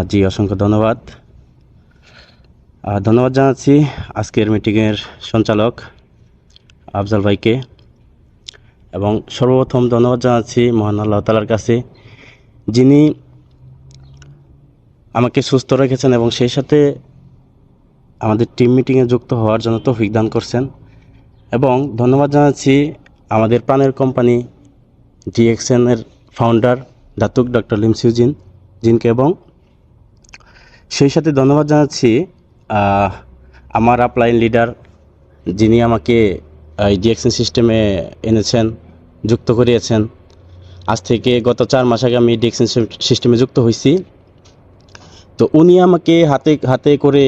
জি, অসংখ্য ধন্যবাদ। ধন্যবাদ জানাচ্ছি আজকের মিটিংয়ের সঞ্চালক আফজাল ভাইকে, এবং সর্বপ্রথম ধন্যবাদ জানাচ্ছি মহান আল্লাহ তাআলার কাছে, যিনি আমাকে সুস্থ রেখেছেন এবং সেই সাথে আমাদের টিম মিটিংয়ে যুক্ত হওয়ার জন্য তৌফিক দান করছেন। এবং ধন্যবাদ জানাচ্ছি আমাদের প্রাণের কোম্পানি ডিএক্সএনের ফাউন্ডার দাতুক ডক্টর লিমসিউজিন জিনকে, এবং সেই সাথে ধন্যবাদ জানাচ্ছি আমার আপলাইন লিডার, যিনি আমাকে এই ডিএক্সএন সিস্টেমে এনেছেন, যুক্ত করিয়েছেন। আজ থেকে গত 4 মাস আগে আমি ডিএক্সএন সিস্টেমে যুক্ত হয়েছি। তো উনি আমাকে হাতে হাতে করে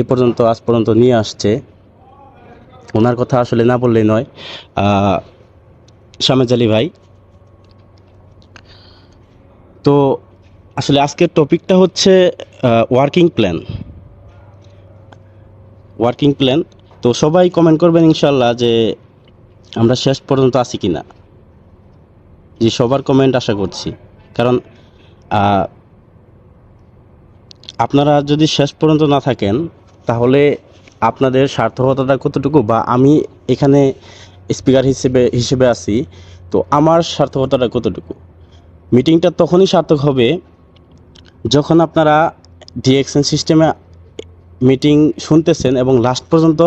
পর্যন্ত আজ পর্যন্ত নিয়ে আসছে। ওনার কথা আসলে না বললেই নয়। শামেজ আলী ভাই, তো আসলে আজকের টপিকটা হচ্ছে ওয়ার্কিং প্ল্যান। তো সবাই কমেন্ট করবেন ইনশাল্লাহ যে আমরা শেষ পর্যন্ত আছি কিনা। যে সবার কমেন্ট আশা করছি, কারণ আপনারা যদি শেষ পর্যন্ত না থাকেন তাহলে আপনাদের সার্থকতাটা কতটুকু, বা আমি এখানে স্পিকার হিসেবে আছি, তো আমার সার্থকতাটা কতটুকু। মিটিংটা তখনই সার্থক হবে যখন আপনারা ডিএক্সএন সিস্টেমে মিটিং শুনতেছেন এবং লাস্ট পর্যন্ত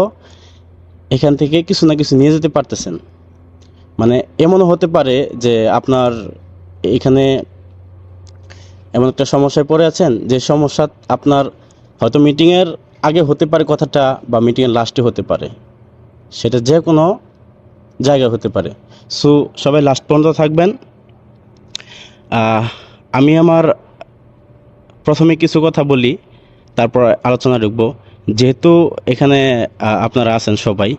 এখান থেকে কিছু না কিছু নিয়ে যেতে পারতেছেন। মানে এমনও হতে পারে যে আপনার এখানে এমন একটা সমস্যায় পড়ে আছেন, যে সমস্যা আপনার হয়তো মিটিংয়ের আগে হতে পারে কথাটা, বা মিটিংয়ের লাস্টে হতে পারে, সেটা যে কোনো জায়গায় হতে পারে। সো সবাই লাস্ট পর্যন্ত থাকবেন। আমি আমার প্রথমে কিছু কথা বলি, তারপর আলোচনা ঢুকবো। যেহেতু এখানে আপনারা আছেন সবাই,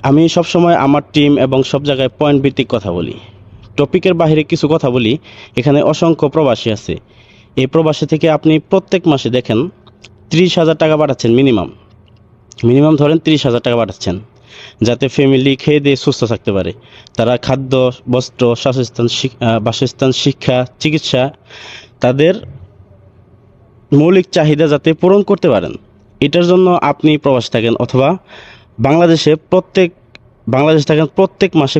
আমি সবসময় আমার টিম এবং সব জায়গায় পয়েন্ট ভিত্তিক কথা বলি, টপিকের বাইরে কিছু কথা বলি। এখানে অসংখ্য প্রবাসী আছে। এই প্রবাসী থেকে আপনি প্রত্যেক মাসে দেখেন 30,000 টাকা পাঠাচ্ছেন, মিনিমাম ধরেন 30,000 টাকা পাঠাচ্ছেন, যাতে ফ্যামিলি খেয়ে দিয়ে সুস্থ থাকতে পারে। তারা খাদ্য, বস্ত্র, বাসস্থান, শিক্ষা, চিকিৎসা, তাদের মৌলিক চাহিদা যাতে পূরণ করতে পারেন, এটার জন্য আপনি প্রবাসী থাকেন, অথবা বাংলাদেশ থাকেন, প্রত্যেক মাসে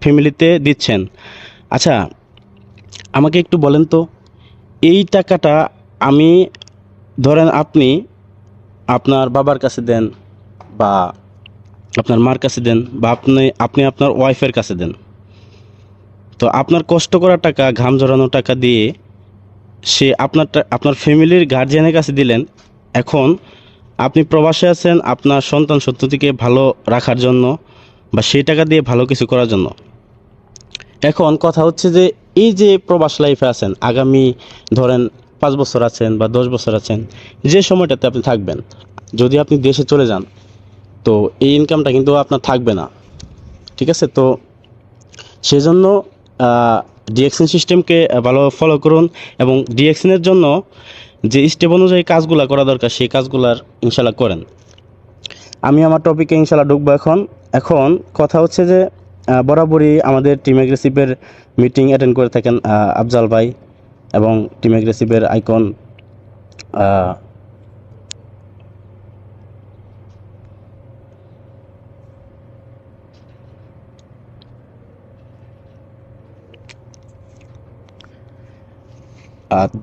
ফ্যামিলিতে দিচ্ছেন। আচ্ছা, আমাকে একটু বলেন তো, এই টাকাটা আমি ধরেন আপনি আপনার বাবার কাছে দেন, বা আপনার মার কাছে দেন, বা আপনি আপনার ওয়াইফের কাছে দেন। তো আপনার কষ্ট করা টাকা, ঘাম ঝরানো টাকা দিয়ে সে আপনার ফ্যামিলির গার্জিয়ানের কাছে দিলেন। এখন আপনি প্রবাসে আছেন আপনার সন্তান সন্ততিকে ভালো রাখার জন্য, বা সেই টাকা দিয়ে ভালো কিছু করার জন্য। এখন কথা হচ্ছে যে এই যে প্রবাস লাইফে আছেন, আগামী ধরেন 5 বছর আছেন বা 10 বছর আছেন, যে সময়টাতে আপনি থাকবেন, যদি আপনি দেশে চলে যান, তো এই ইনকামটা কিন্তু আপনার থাকবে না। ঠিক আছে? তো সেজন্য ডিএক্সএন সিস্টেমকে ভালো ফলো করুন, এবং ডিএক্সএনের জন্য যে স্টেপ অনুযায়ী কাজগুলো করা দরকার সেই কাজগুলার ইনশাল্লাহ করেন। আমি আমার টপিকে ইনশাল্লাহ ঢুকবো। এখন কথা হচ্ছে যে বরাবরই আমাদের টিম এগ্রেসিভের মিটিং অ্যাটেন্ড করে থাকেন আফজাল ভাই, এবং টিম এগ্রেসিভের আইকন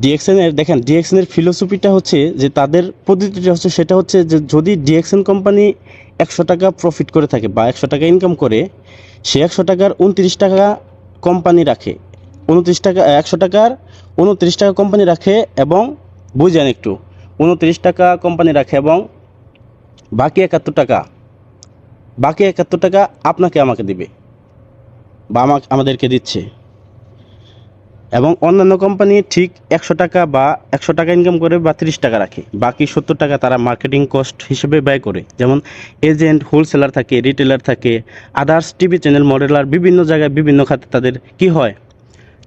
ডিএক্সএনের ফিলোসফিটা হচ্ছে যে তাদের পদ্ধতিটা হচ্ছে, সেটা হচ্ছে যে যদি ডিএক্সএন কোম্পানি 100 টাকা প্রফিট করে থাকে বা 100 টাকা ইনকাম করে, সে 100 টাকার 29 টাকা কোম্পানি রাখে। 29 টাকা 100 টাকার 29 টাকা কোম্পানি রাখে, এবং বুঝেন একটু, 29 টাকা কোম্পানি রাখে, এবং বাকি 71 টাকা আপনাকে আমাকে দিবে, বা আমাদেরকে দিচ্ছে। এবং অন্যান্য কোম্পানি ঠিক 100 টাকা বা 100 টাকা ইনকাম করে বা 30 টাকা রাখে, বাকি 70 টাকা তারা মার্কেটিং কস্ট হিসেবে ব্যয় করে। যেমন এজেন্ট, হোলসেলার থাকে, রিটেলার থাকে, আদার্স টিভি চ্যানেল, মডেলার, বিভিন্ন জায়গায় বিভিন্ন খাতে তাদের কি হয়,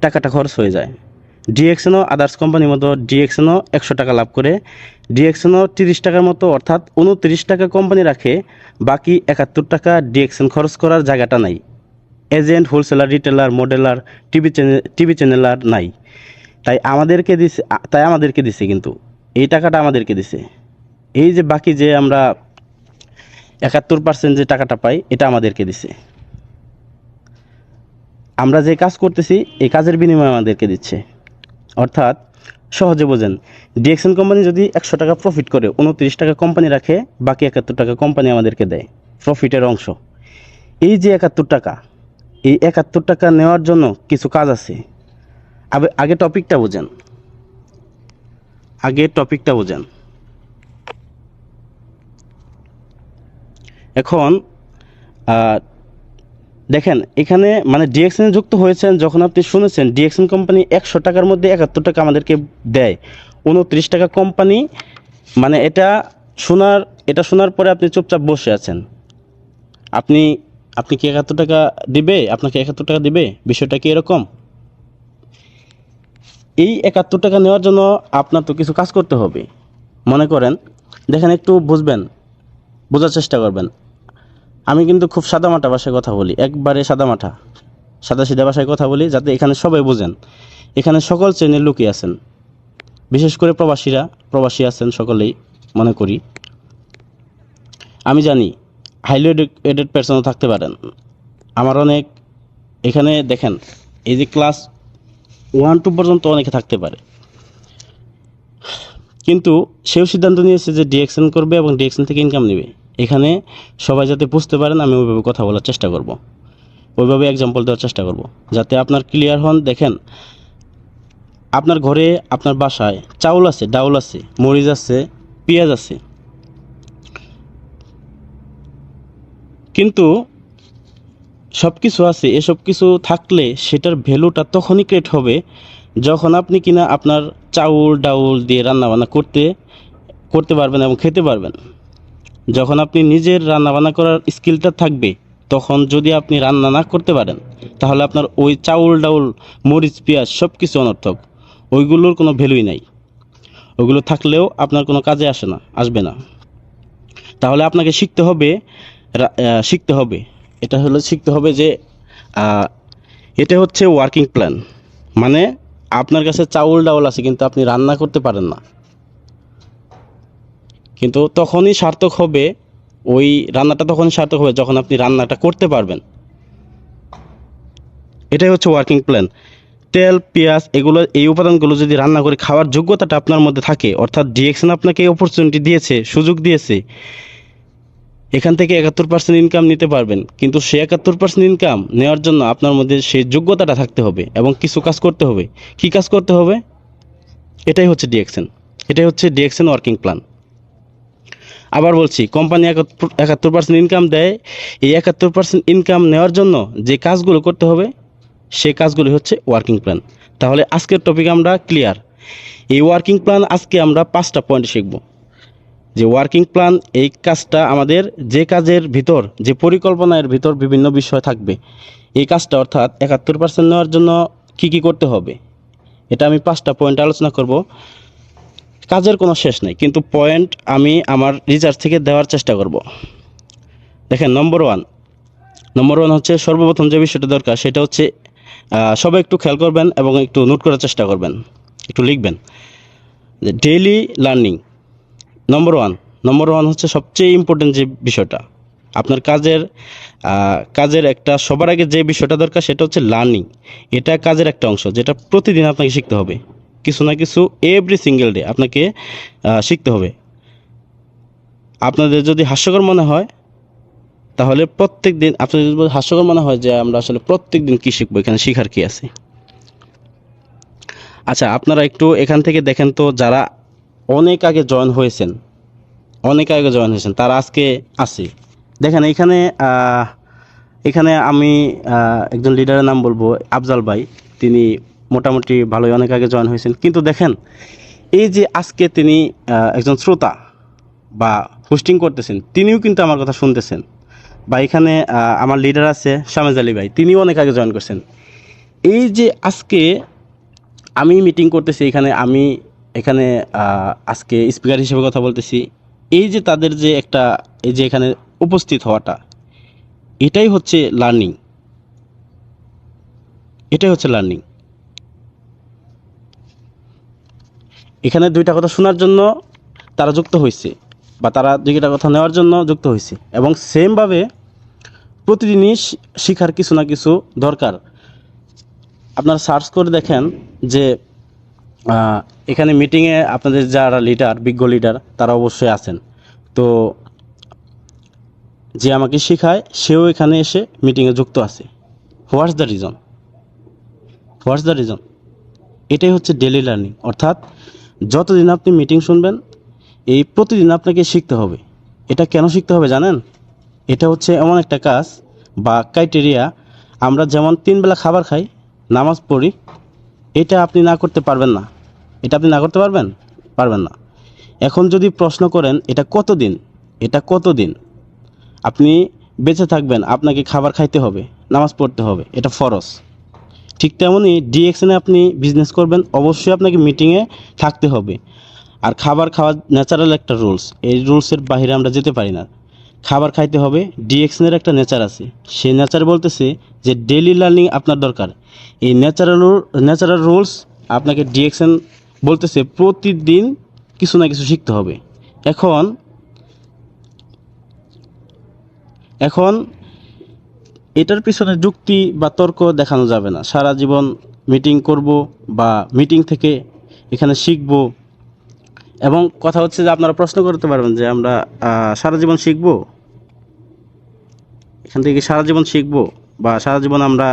টাকাটা খরচ হয়ে যায়। ডিএক্সএনও আদার্স কোম্পানির মতো ডিএক্সএনও 100 টাকা লাভ করে, ডিএক্সএনও 30 টাকার মতো, অর্থাৎ 29 টাকা কোম্পানি রাখে, বাকি 71 টাকা ডিএক্সএন খরচ করার জায়গাটা নাই। এজেন্ট, হোলসেলার, রিটেলার, মডেলার, টিভি চ্যানেলার নাই। তাই আমাদেরকে দিছে, কিন্তু এই টাকাটা আমাদেরকে দিছে। এই যে বাকি যে আমরা 71% যে টাকাটা পাই, এটা আমাদেরকে দিছে। আমরা যে কাজ করতেছি এই কাজের বিনিময়ে আমাদেরকে দিচ্ছে। অর্থাৎ সহজে বোঝেন, ডিএক্সএন কোম্পানি যদি 100 টাকা প্রফিট করে, 29 টাকা কোম্পানি রাখে, বাকি 71 টাকা কোম্পানি আমাদেরকে দেয় প্রফিটের অংশ। এই যে 71 টাকা, এই 71 টাকা নেওয়ার জন্য কিছু কাজ আছে। আগে টপিকটা বোঝেন, এখন দেখেন, এখানে মানে ডিএক্সএন যুক্ত হয়েছেন যখন আপনি শুনেছেন ডিএক্সএন কোম্পানি 100 টাকার মধ্যে 71 টাকা আমাদেরকে দেয়, 29 টাকা কোম্পানি, মানে এটা শোনার পরে আপনি চুপচাপ বসে আছেন। আপনি কি 71 টাকা দিবে? আপনাকে 71 টাকা দিবে? বিষয়টা কি এরকম? এই 71 টাকা নেওয়ার জন্য আপনার তো কিছু কাজ করতে হবে। মনে করেন, দেখেন, একটু বোঝার চেষ্টা করবেন। আমি কিন্তু খুব সাদামাটা ভাষায় কথা বলি, একবারে সাদা সিধা ভাষায় কথা বলি, যাতে এখানে সবাই বোঝেন। এখানে সকল শ্রেণীর লোকই আছেন, বিশেষ করে প্রবাসী আছেন সকলেই, মনে করি। আমি জানি হাইলি এডুকেটেড পারসনও থাকতে পারেন। আমার অনেক, এখানে দেখেন, এই যে ক্লাস 1-2 পর্যন্ত অনেকে থাকতে পারে, কিন্তু সেও সিদ্ধান্ত নিয়েছে যে ডিএক্সএন করবে এবং ডিএক্সএন থেকে ইনকাম নেবে। এখানে সবাই যাতে বুঝতে পারেন, আমি ওইভাবে কথা বলার চেষ্টা করব, ওইভাবে এক্সাম্পল দেওয়ার চেষ্টা করব, যাতে আপনার ক্লিয়ার হন। দেখেন, আপনার ঘরে, আপনার বাসায় চাউল আছে, ডাউল আছে, মরিচ আছে, পেঁয়াজ আছে, কিন্তু সব কিছু আছে। এসব কিছু থাকলে সেটার ভ্যালুটা তখনই ক্রিয়েট হবে যখন আপনি কিনা আপনার চাউল ডাউল দিয়ে রান্নাবান্না করতে পারবেন এবং খেতে পারবেন। যখন আপনি নিজের রান্নাবান্না করার স্কিলটা থাকবে, তখন যদি আপনি রান্না না করতে পারেন, তাহলে আপনার ওই চাউল ডাউল মরিচ পেঁয়াজ সব কিছু অনর্থক, ওইগুলোর কোনো ভ্যালুই নাই। ওইগুলো থাকলেও আপনার কোনো কাজে আসবে না। তাহলে আপনাকে শিখতে হবে, শিখতে হবে যে এটা হচ্ছে ওয়ার্কিং প্ল্যান। মানে আপনার কাছে চাউল ডাউল আছে, কিন্তু আপনি রান্না করতে পারেন না, কিন্তু তখনই সার্থক হবে, ওই রান্নাটা তখনই সার্থক হবে যখন আপনি রান্নাটা করতে পারবেন। এটাই হচ্ছে ওয়ার্কিং প্ল্যান। তেল পেঁয়াজ এই উপাদানগুলো যদি রান্না করে খাওয়ার যোগ্যতাটা আপনার মধ্যে থাকে, অর্থাৎ ডিএক্সএন আপনাকে এই অপরচুনিটি দিয়েছে, সুযোগ দিয়েছে, এখান থেকে 71% ইনকাম নিতে পারবেন, কিন্তু সেই 71% ইনকাম নেওয়ার জন্য আপনার মধ্যে সেই যোগ্যতাটা থাকতে হবে এবং কিছু কাজ করতে হবে। কি কাজ করতে হবে? এটাই হচ্ছে ডিএক্সএন ওয়ার্কিং প্ল্যান। আবার বলছি, কোম্পানি 71% ইনকাম দেয়। এই 71% ইনকাম নেওয়ার জন্য যে কাজগুলো করতে হবে, সেই কাজগুলি হচ্ছে ওয়ার্কিং প্ল্যান। তাহলে আজকের টপিক আমরা ক্লিয়ার। এই ওয়ার্কিং প্ল্যান আজকে আমরা 5টা পয়েন্ট শিখব। যে ওয়ার্কিং প্ল্যান, এই কাজটা আমাদের, যে কাজের ভিতর, যে পরিকল্পনার ভিতর বিভিন্ন বিষয় থাকবে, এই কাজটা অর্থাৎ 71% নেওয়ার জন্য কি কি করতে হবে, এটা আমি 5টা পয়েন্ট আলোচনা করব। কাজের কোনো শেষ নেই, কিন্তু পয়েন্ট আমি আমার রিসার্চ থেকে দেওয়ার চেষ্টা করব। দেখেন, নম্বর ওয়ান হচ্ছে, সর্বপ্রথম যে বিষয়টা দরকার সেটা হচ্ছে, সবাই একটু খেয়াল করবেন এবং একটু নোট করার চেষ্টা করবেন, একটু লিখবেন যে ডেইলি লার্নিং। নম্বর ওয়ান হচ্ছে সবচেয়ে ইম্পর্টেন্ট যে বিষয়টা আপনার কাজের একটা সবার আগে যে বিষয়টা দরকার সেটা হচ্ছে লার্নিং। এটা কাজের একটা অংশ, যেটা প্রতিদিন আপনাকে শিখতে হবে, কিছু না কিছু এভরি সিঙ্গেল ডে আপনাকে শিখতে হবে। আপনাদের যদি হাস্যকর মনে হয়, তাহলে প্রত্যেক দিন, আপনাদের যদি হাস্যকর মনে হয় যে আমরা আসলে প্রত্যেক দিন কী শিখবো, এখানে শেখার কী আছে? আচ্ছা, আপনারা একটু এখান থেকে দেখেন তো, যারা অনেক আগে জয়েন হয়েছেন, তারা আজকে আছে। দেখেন, এখানে আমি একজন লিডারের নাম বলবো, আফজাল ভাই। তিনি মোটামুটি ভালোই অনেক আগে জয়েন হয়েছেন, কিন্তু দেখেন, এই যে আজকে তিনি একজন শ্রোতা বা হোস্টিং করতেছেন, তিনিও কিন্তু আমার কথা শুনতেছেন। বা এখানে আমার লিডার আছে শামেজ আলী ভাই, তিনিও অনেক আগে জয়েন করছেন। এই যে আজকে আমি মিটিং করতেছি, এখানে আজকে স্পিকার হিসেবে কথা বলতেছি, এই যে তাদের যে একটা, এই যে এখানে উপস্থিত হওয়াটা, এটাই হচ্ছে লার্নিং। এখানে দুইটা কথা শোনার জন্য তারা যুক্ত হয়েছে, বা তারা দুইটা কথা নেওয়ার জন্য যুক্ত হয়েছে। এবং সেমভাবে প্রতিদিনই শেখার কিছু না কিছু দরকার। আপনারা সার্চ করে দেখেন যে এখানে মিটিংয়ে আপনাদের যারা লিডার, বিজ্ঞ লিডার, তারা অবশ্যই আছেন। তো যে আমাকে শেখায় সেও এখানে এসে মিটিংয়ে যুক্ত আছে। What's the reason? What's the reason? এটাই হচ্ছে ডেলি লার্নিং। অর্থাৎ যতদিন আপনি মিটিং শুনবেন, এই প্রতিদিন আপনাকে শিখতে হবে। এটা কেন শিখতে হবে জানেন? এটা হচ্ছে এমন একটা কাজ বা ক্রাইটেরিয়া, আমরা যেমন 3 বেলা খাবার খাই, নামাজ পড়ি, এটা আপনি না করতে পারবেন না। এটা আপনি না করতে পারবেন? পারবেন না। এখন যদি প্রশ্ন করেন এটা কতদিন, এটা কতদিন আপনি বেঁচে থাকবেন, আপনাকে খাবার খাইতে হবে, নামাজ পড়তে হবে, এটা ফরজ। ঠিক তেমনই ডিএক্সএনে আপনি বিজনেস করবেন, অবশ্যই আপনাকে মিটিংয়ে থাকতে হবে। আর খাবার খাওয়া ন্যাচারাল একটা রুলস, এই রুলসের বাইরে আমরা যেতে পারি না। খাবার খাইতে হবে, ডিএক্সএনের একটা নেচার আছে, সেই নেচার বলতেছে যে ডেইলি লার্নিং আপনার দরকার। এই ন্যাচারাল রুলস আপনাকে ডিএক্সএন বলতেছে প্রতিদিন কিছু না কিছু শিখতে হবে। এখন এখন এটার পিছনে যুক্তি বা তর্ক দেখানো যাবে না। সারা জীবন মিটিং করব বা মিটিং থেকে এখানে শিখব। এবং কথা হচ্ছে যে আপনারা প্রশ্ন করতে পারবেন যে আমরা সারা জীবন শিখব, এখান থেকে সারা জীবন শিখব বা সারা জীবন আমরা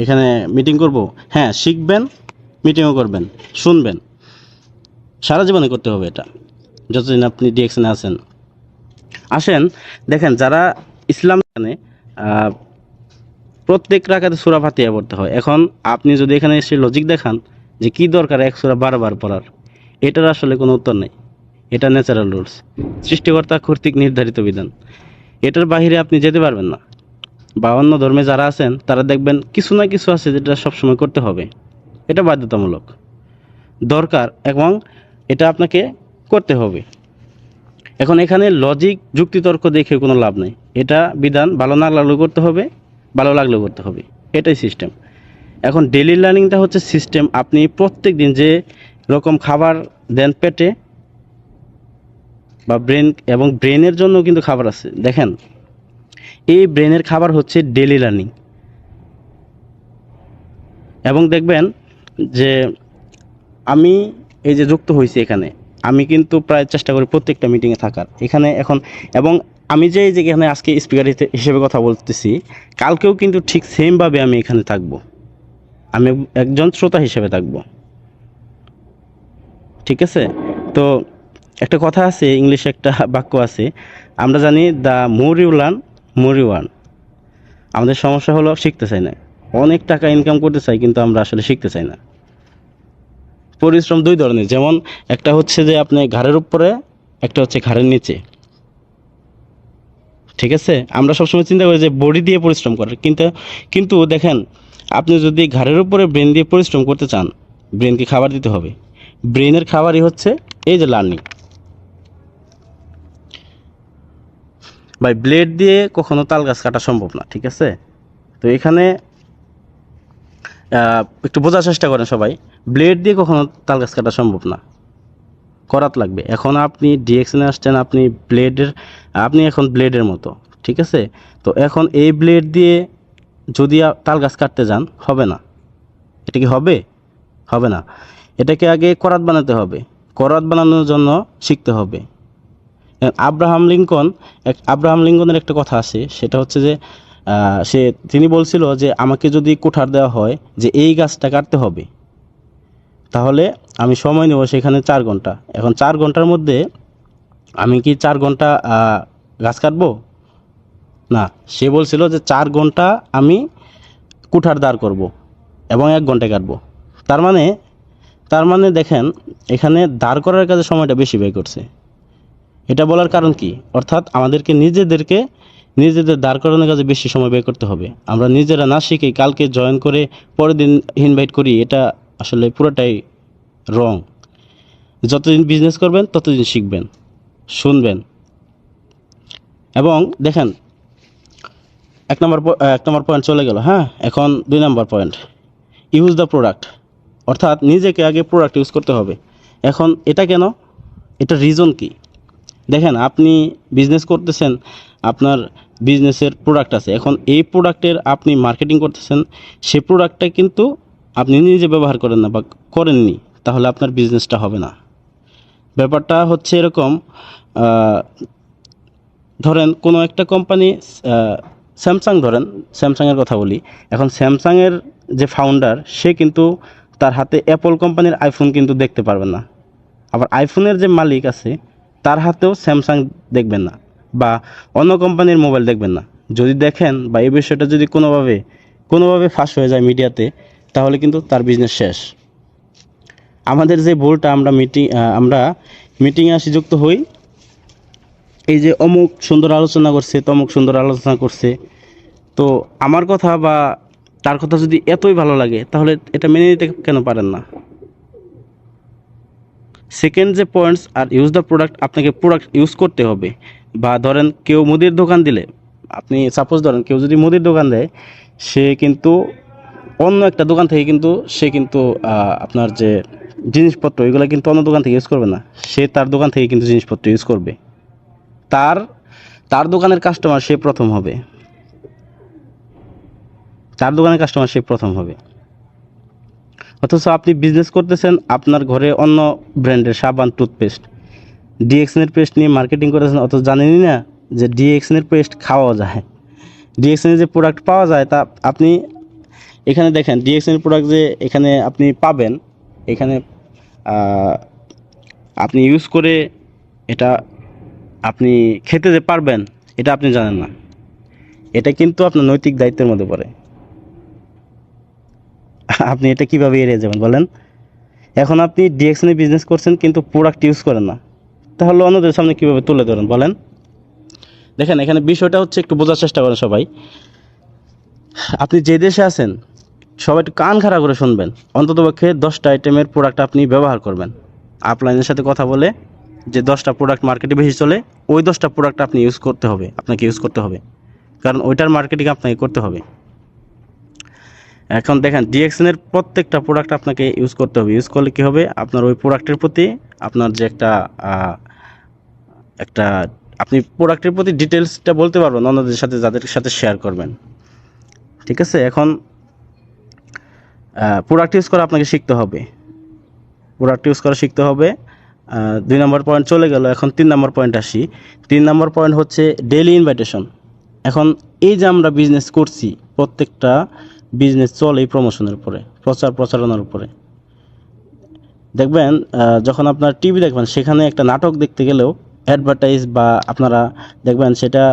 এখানে মিটিং করব। হ্যাঁ, শিখবেন, মিটিংও করবেন, শুনবেন, সারা জীবনে করতে হবে এটা, যতদিন আপনি ডিএক্সনে আছেন। আসেন দেখেন, যারা ইসলাম জানে প্রত্যেক রাকাতে সূরা ফাতিহা পড়তে হয়। এখন আপনি যদি এখানে এসে লজিক দেখান যে কি দরকার এক সূরা বারবার পড়ার, এটার আসলে কোনো উত্তর নেই। এটা ন্যাচারাল রুলস, সৃষ্টিকর্তা কর্তৃক নির্ধারিত বিধান। এটার বাইরে আপনি যেতে পারবেন না। বা অন্য ধর্মে যারা আছেন তারা দেখবেন কিছু না কিছু আছে যেটা সবসময় করতে হবে, এটা বাধ্যতামূলক, দরকার, এবং এটা আপনাকে করতে হবে। এখন এখানে লজিক যুক্তিতর্ক দেখে কোনো লাভ নেই। এটা বিধান, ভালো না লাগলেও করতে হবে, ভালো লাগলেও করতে হবে, এটাই সিস্টেম। এখন ডেইলি লার্নিংটা হচ্ছে সিস্টেম। আপনি প্রত্যেক দিন যে রকম খাবার দেন পেটে বা ব্রেন, এবং ব্রেনের জন্য কিন্তু খাবার আছে। দেখেন, এই ব্রেনের খাবার হচ্ছে ডেইলি লার্নিং। এবং দেখবেন যে আমি এই যে যুক্ত হয়েছি এখানে, আমি কিন্তু প্রায় চেষ্টা করি প্রত্যেকটা মিটিংয়ে থাকার এখানে এখন। এবং আমি যে এই যে এখানে আজকে স্পিকার হিসেবে কথা বলতেছি, কালকেও কিন্তু ঠিক সেমভাবে আমি এখানে থাকব, আমি একজন শ্রোতা হিসেবে থাকব। ঠিক আছে? তো একটা কথা আছে, ইংলিশে একটা বাক্য আছে, আমরা জানি the more you learn more you earn. আমাদের সমস্যা হলো শিখতে চাই না, অনেক টাকা ইনকাম করতে চাই কিন্তু আমরা আসলে শিখতে চাই না। পরিশ্রম দুই ধরনের, যেমন একটা হচ্ছে যে আপনি ঘাড়ের উপরে, একটা হচ্ছে ঘাড়ের নিচে। ঠিক আছে? আমরা সবসময় চিন্তা করি যে বডি দিয়ে পরিশ্রম করার, কিন্তু কিন্তু দেখেন, আপনি যদি ঘাড়ের উপরে ব্রেন দিয়ে পরিশ্রম করতে চান, ব্রেনকে খাবার দিতে হবে। ব্রেনের খাবারই হচ্ছে এই যে লার্নিং। ভাই, ব্লেড দিয়ে কখনো তাল গাছ কাটা সম্ভব না। ঠিক আছে? তো এখানে একটু বোঝার চেষ্টা করেন সবাই, ব্লেড দিয়ে কখনো তাল গাছ কাটা সম্ভব না, করাত লাগবে। এখন আপনি ডিএক্সনে আসছেন, আপনি এখন ব্লেডের মতো। ঠিক আছে? তো এখন এই ব্লেড দিয়ে যদি তাল গাছ কাটতে যান, হবে না। এটা কি হবে? হবে না। এটাকে আগে করাত বানাতে হবে, করাত বানানোর জন্য শিখতে হবে। আব্রাহাম লিঙ্কনের একটা কথা আছে, সেটা হচ্ছে যে তিনি বলছিল যে আমাকে যদি কুঠার দেওয়া হয় যে এই গাছটা কাটতে হবে, তাহলে আমি সময় নেব সেখানে 4 ঘন্টা। এখন 4 ঘন্টার মধ্যে আমি কি 4 ঘন্টা গাছ কাটবো? না। সে বলছিল যে 4 ঘন্টা আমি কুঠার দাঁড় করব এবং 1 ঘন্টায় কাটবো। তার মানে তার মানে দেখেন, এখানে দাঁড় করার কাজে সময়টা বেশি ব্যয় করছে। এটা বলার কারণ কি? অর্থাৎ আমাদেরকে নিজেদের দাঁড় করানোর কাজে বেশি সময় ব্যয় করতে হবে। আমরা নিজেরা না শিখে কালকে জয়েন করে পরের দিন ইনভাইট করি, এটা আসলে পুরোটাই রং। যতদিন বিজনেস করবেন ততদিন শিখবেন, শুনবেন। এবং দেখেন, এক নম্বর পয়েন্ট চলে গেল। হ্যাঁ, এখন 2 নম্বর পয়েন্ট, ইউজ দ্য প্রোডাক্ট। অর্থাৎ নিজেকে আগে প্রোডাক্ট ইউজ করতে হবে। এখন এটা কেন, এটা রিজন কি? দেখেন, আপনি বিজনেস করতেছেন, আপনার বিজনেসের প্রোডাক্ট আছে, এখন এই প্রোডাক্টের আপনি মার্কেটিং করতেছেন, সেই প্রোডাক্টটা কিন্তু আপনি নিজে ব্যবহার করেন না বা করেননি, তাহলে আপনার বিজনেসটা হবে না। ব্যাপারটা হচ্ছে এরকম, ধরেন কোনো একটা কোম্পানি, স্যামসাং ধরেন, স্যামসাংয়ের কথা বলি। এখন স্যামসাংয়ের যে ফাউন্ডার, সে কিন্তু তার হাতে অ্যাপল কোম্পানির আইফোন কিন্তু দেখতে পারবেন না। আবার আইফোনের যে মালিক আছে, তার হাতেও স্যামসাং দেখবেন না, বা অন্য কোম্পানির মোবাইল দেখবেন না। যদি দেখেন বা এই বিষয়টা যদি কোনোভাবে ফাঁস হয়ে যায় মিডিয়াতে, তাহলে কিন্তু তার বিজনেস শেষ। আমাদের যে ভুলটা, আমরা মিটিংয়ে আসি, যুক্ত হই, এই যে অমুক সুন্দর আলোচনা করছে, তমুক সুন্দর আলোচনা করছে, তো আমার কথা বা তার কথা যদি এতই ভালো লাগে, তাহলে এটা মেনে নিতে কেন পারেন না? সেকেন্ড যে পয়েন্টস, আর ইউজ দ্য প্রোডাক্ট, আপনাকে প্রোডাক্ট ইউজ করতে হবে। বা ধরেন কেউ মুদির দোকান দিলে, আপনি সাপোজ ধরেন কেউ যদি মুদির দোকান দেয়, সে কিন্তু অন্য একটা দোকান থেকে কিন্তু সে কিন্তু আপনার যে জিনিসপত্র, এগুলো কিন্তু অন্য দোকান থেকে ইউজ করবে না, সে তার দোকান থেকে কিন্তু জিনিসপত্র ইউজ করবে। তার তার দোকানের কাস্টমার সে প্রথম হবে, তার দোকানের কাস্টমার সে প্রথম হবে। অথচ আপনি বিজনেস করতেছেন, আপনার ঘরে অন্য ব্র্যান্ডের সাবান, টুথপেস্ট, ডিএক্সএনের পেস্ট নিয়ে মার্কেটিং করেছেন, অথচ জানেনই না যে ডিএক্সএনের পেস্ট খাওয়া যায়, ডিএক্সএনের যে প্রোডাক্ট পাওয়া যায়, তা আপনি এখানে দেখেন, ডিএক্সএনের প্রোডাক্ট যে এখানে আপনি পাবেন, এখানে আপনি ইউজ করে এটা আপনি খেতে যে পারবেন, এটা আপনি জানেন না। এটা কিন্তু আপনার নৈতিক দায়িত্বের মধ্যে পড়ে। আপনি এটা কিভাবে এড়িয়ে যাবেন বলেন? এখন আপনি ডিএক্সএনে বিজনেস করছেন কিন্তু প্রোডাক্ট ইউজ করেন না, তাহলে অন্যদের সামনে কিভাবে তুলে ধরেন বলেন? দেখেন, এখানে বিষয়টা হচ্ছে, একটু বোঝার চেষ্টা করেন সবাই। আপনি যে দেশে আছেন, সবাই একটু কান খাড়া করে শুনবেন। অন্ততপক্ষে 10টা আইটেমের প্রোডাক্ট আপনি ব্যবহার করবেন। আপলাইনের সাথে কথা বলে, যে 10টা প্রোডাক্ট মার্কেটে বেশি চলে, ওই 10টা প্রোডাক্ট আপনি আপনাকে ইউজ করতে হবে, কারণ ওইটার মার্কেটিং আপনাকে করতে হবে। এখন দেখেন, ডিএক্সএনের প্রত্যেকটা প্রোডাক্ট আপনাকে ইউজ করতে হবে। ইউজ করলে কী হবে, আপনার ওই প্রোডাক্টের প্রতি আপনার যে একটা আপনি প্রোডাক্টের প্রতি ডিটেলসটা বলতে পারবেন অন্যদের সাথে, যাদের সাথে শেয়ার করবেন। ঠিক আছে? এখন প্রোডাক্ট ইউজ করা আপনাকে শিখতে হবে, প্রোডাক্ট ইউজ করা শিখতে হবে। 2 নম্বর পয়েন্ট চলে গেল, এখন 3 নম্বর পয়েন্ট আসি। 3 নম্বর পয়েন্ট হচ্ছে ডেইলি ইনভাইটেশন। এখন এই যে আমরা বিজনেস করছি, প্রত্যেকটা বিজনেস চলে এই প্রমোশনের উপরে, প্রচারণার উপরে। দেখবেন, যখন আপনার টিভি দেখবেন, সেখানে একটা নাটক দেখতে গেলেও অ্যাডভার্টাইজ বা আপনারা দেখবেন সেটা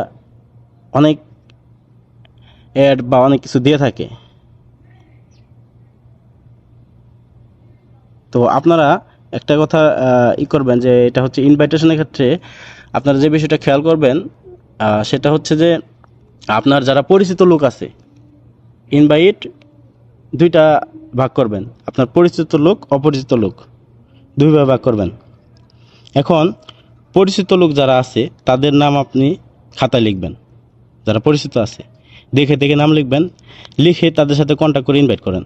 অনেক অ্যাড বা অনেক কিছু দিয়ে থাকে। তো আপনারা একটা কথা করবেন, যে এটা হচ্ছে ইনভাইটেশনের ক্ষেত্রে আপনারা যে বিষয়টা খেয়াল করবেন, সেটা হচ্ছে যে আপনার যারা পরিচিত লোক আছে, ইনভাইট 2টা ভাগ করবেন। আপনার পরিচিত লোক, অপরিচিত লোক, 2ভাবে ভাগ করবেন। এখন পরিচিত লোক যারা আছে, তাদের নাম আপনি খাতায় লিখবেন, যারা পরিচিত আছে দেখে দেখে নাম লিখবেন, লিখে তাদের সাথে কন্ট্যাক্ট করে ইনভাইট করেন।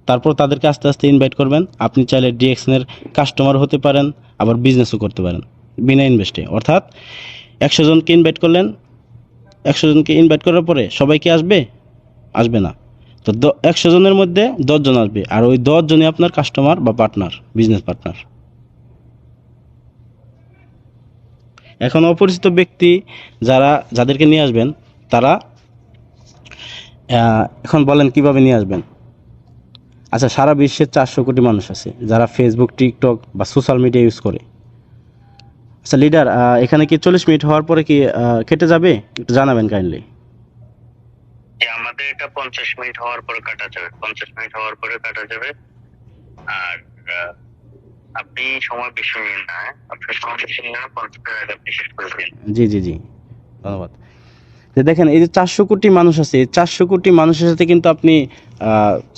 তারপর তাদেরকে আস্তে আস্তে ইনভাইট করবেন। আপনি চাইলে ডিএক্সএনের কাস্টমার হতে পারেন, আবার বিজনেসও করতে পারেন বিনা ইনভেস্টে। অর্থাৎ 100 জনকে ইনভাইট করলেন, 100 জনকে ইনভাইট করার পরে সবাই কি আসবে না, তো 100 জনের মধ্যে 10 জন আসবে, আর ওই 10 জনই আপনার কাস্টমার বা পার্টনার, বিজনেস পার্টনার। এখন অপরিচিত ব্যক্তি যাদেরকে নিয়ে আসবেন, তারা এখন বলেন কিভাবে নিয়ে আসবেন? আচ্ছা, সারা বিশ্বে 400 কোটি মানুষ আছে যারা ফেসবুক, টিকটক বা সোশ্যাল মিডিয়া ইউজ করে। আচ্ছা লিডার, এখানে কি 40 মিনিট হওয়ার পরে কি কেটে যাবে? একটু জানাবেন কাইন্ডলি। আমাদের এটা 50 মিনিট হওয়ার পরে কাটা যাবে, 50 মিনিট হওয়ার পরে কাটা যাবে। আর আপনি সময় বেশি নিন না, আপনি সময় বেশি নিন না, 50 মিনিট আগে আপনি শেষ করে দিন। জি জি জি, ধন্যবাদ। যে দেখেন, এই যে 400 কোটি মানুষ আছে, এই 400 কোটি মানুষের সাথে কিন্তু আপনি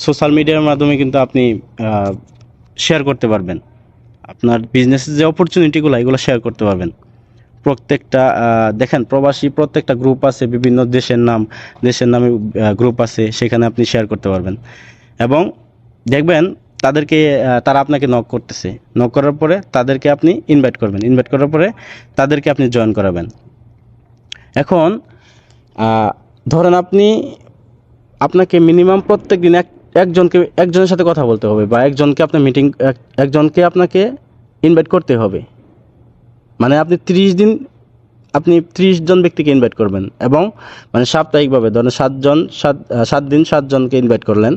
সোশ্যাল মিডিয়ার মাধ্যমে কিন্তু আপনি শেয়ার করতে পারবেন। আপনার বিজনেসের যে অপরচুনিটিগুলো, এগুলো শেয়ার করতে পারবেন। প্রত্যেকটা দেখেন, প্রবাসী প্রত্যেকটা গ্রুপ আছে, বিভিন্ন দেশের নামে গ্রুপ আছে, সেখানে আপনি শেয়ার করতে পারবেন। এবং দেখবেন, তাদেরকে তারা আপনাকে নক করতেছে, নক করার পরে তাদেরকে আপনি ইনভাইট করবেন, ইনভাইট করার পরে তাদেরকে আপনি জয়েন করাবেন। এখন ধরেন আপনাকে মিনিমাম প্রত্যেক দিন একজনের সাথে কথা বলতে হবে, বা একজনকে আপনাকে ইনভাইট করতে হবে। মানে আপনি 30 জন ব্যক্তিকে ইনভাইট করবেন, এবং মানে সাপ্তাহিকভাবে ধরেন 7 দিন 7 জনকে ইনভাইট করলেন,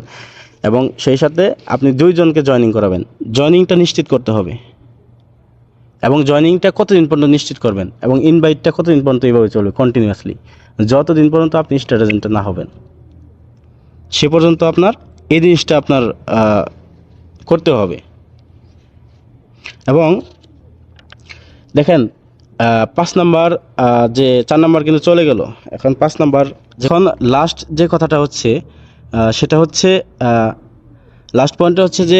এবং সেই সাথে আপনি 2 জনকে জয়েনিং করাবেন। জয়েনিংটা নিশ্চিত করতে হবে, এবং জয়েনিংটা কতদিন পর্যন্ত নিশ্চিত করবেন, এবং ইনভাইটটা কতদিন পর্যন্ত এইভাবে চলবে কন্টিনিউয়াসলি, যতদিন পর্যন্ত আপনি স্টার এজেন্ট না হবেন সে পর্যন্ত আপনার এই জিনিসটা আপনার করতে হবে। এবং দেখেন 5 নাম্বার, যে 4 নাম্বার কিন্তু চলে গেল, এখন 5 নাম্বার যখন লাস্ট যে কথাটা হচ্ছে সেটা হচ্ছে লাস্ট পয়েন্টটা হচ্ছে যে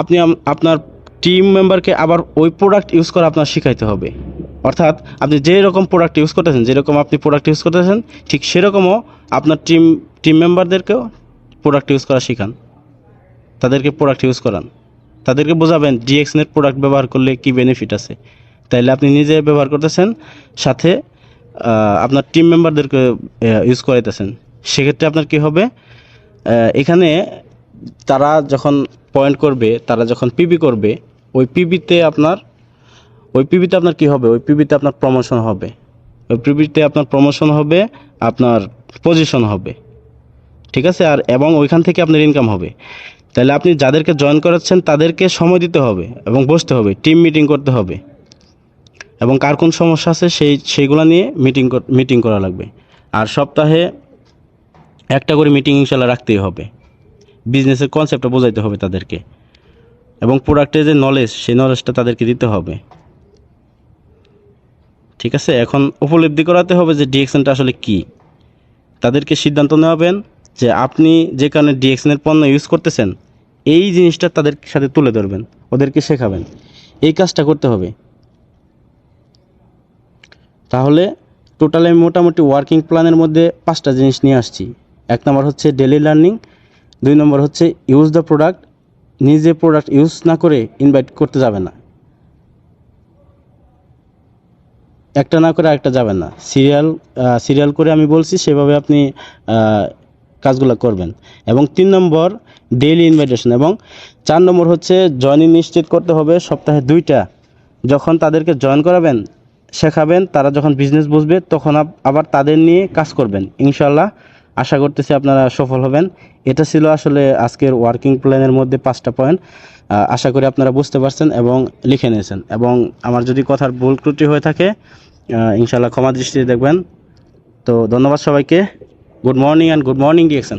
আপনি আপনার টিম মেম্বারকে আবার ওই প্রোডাক্ট ইউজ করা আপনার শেখাইতে হবে। অর্থাৎ আপনি যেরকম প্রোডাক্ট ইউজ করতেছেন, ঠিক সেরকমও আপনার টিম মেম্বারদেরকেও প্রোডাক্ট ইউজ করা শেখান, তাদেরকে প্রোডাক্ট ইউজ করান, তাদেরকে বোঝাবেন ডিএক্সএনের প্রোডাক্ট ব্যবহার করলে কি বেনিফিট আছে। তাইলে আপনি নিজে ব্যবহার করতেছেন, সাথে আপনার টিম মেম্বারদেরকে ইউজ করাইতেছেন। সেক্ষেত্রে আপনার কি হবে, এখানে তারা যখন পয়েন্ট করবে, তারা যখন পিবি করবে, ওই পিবিতে আপনার কি হবে, ওই পিবিতে আপনার প্রমোশন হবে, আপনার পজিশন হবে, ঠিক আছে। এবং ওইখান থেকে আপনার ইনকাম হবে। তাহলে আপনি যাদেরকে জয়েন করাচ্ছেন তাদেরকে সময় দিতে হবে, এবং বসতে হবে, টিম মিটিং করতে হবে, এবং কার কোন সমস্যা আছে সেইগুলো নিয়ে মিটিং করা লাগবে। আর সপ্তাহে একটা করে মিটিং ইনশাল্লাহ রাখতেই হবে। বিজনেসের কনসেপ্টটা বোঝাইতে হবে তাদেরকে, এবং প্রোডাক্টের যে নলেজ, সেই নলেজটা তাদেরকে দিতে হবে, ঠিক আছে। এখন উপলব্ধি করাতে হবে যে ডিএক্সএনটা আসলে কি। তাদেরকে সিদ্ধান্ত নেওয়াবেন যে আপনি যে কারণে ডিএক্সএনের পণ্য ইউজ করতেছেন, এই জিনিসটা তাদের সাথে তুলে ধরবেন, ওদেরকে শেখাবেন, এই কাজটা করতে হবে। তাহলে টোটালি আমি মোটামুটি ওয়ার্কিং প্ল্যানের মধ্যে 5টা জিনিস নিয়ে আসছি। 1 নম্বর হচ্ছে ডেইলি লার্নিং, 2 নম্বর হচ্ছে ইউজ দ্য প্রোডাক্ট, নিজে প্রোডাক্ট ইউজ না করে ইনভাইট করতে যাবে না, একটা না করে আরেকটা যাবেন না, সিরিয়াল করে আমি বলছি সেভাবে আপনি কাজগুলো করবেন। এবং 3 নম্বর ডেইলি ইনভাইটেশন, এবং 4 নম্বর হচ্ছে জয়েনিং নিশ্চিত করতে হবে সপ্তাহে 2টা। যখন তাদেরকে জয়েন করাবেন, শেখাবেন, তারা যখন বিজনেস বুঝবে তখন আবার তাদের নিয়ে কাজ করবেন। ইনশাল্লাহ আশা করতেছি আপনারা সফল হবেন। এটা ছিল আসলে আজকের ওয়ার্কিং প্ল্যানের মধ্যে 5টা পয়েন্ট। আশা করি আপনারা বুঝতে পারছেন এবং লিখে নিয়েছেন, এবং আমার যদি কথার ভুল ত্রুটি হয়ে থাকে ইনশাল্লাহ ক্ষমা দৃষ্টিতে দেখবেন। তো ধন্যবাদ সবাইকে। Good morning DXN.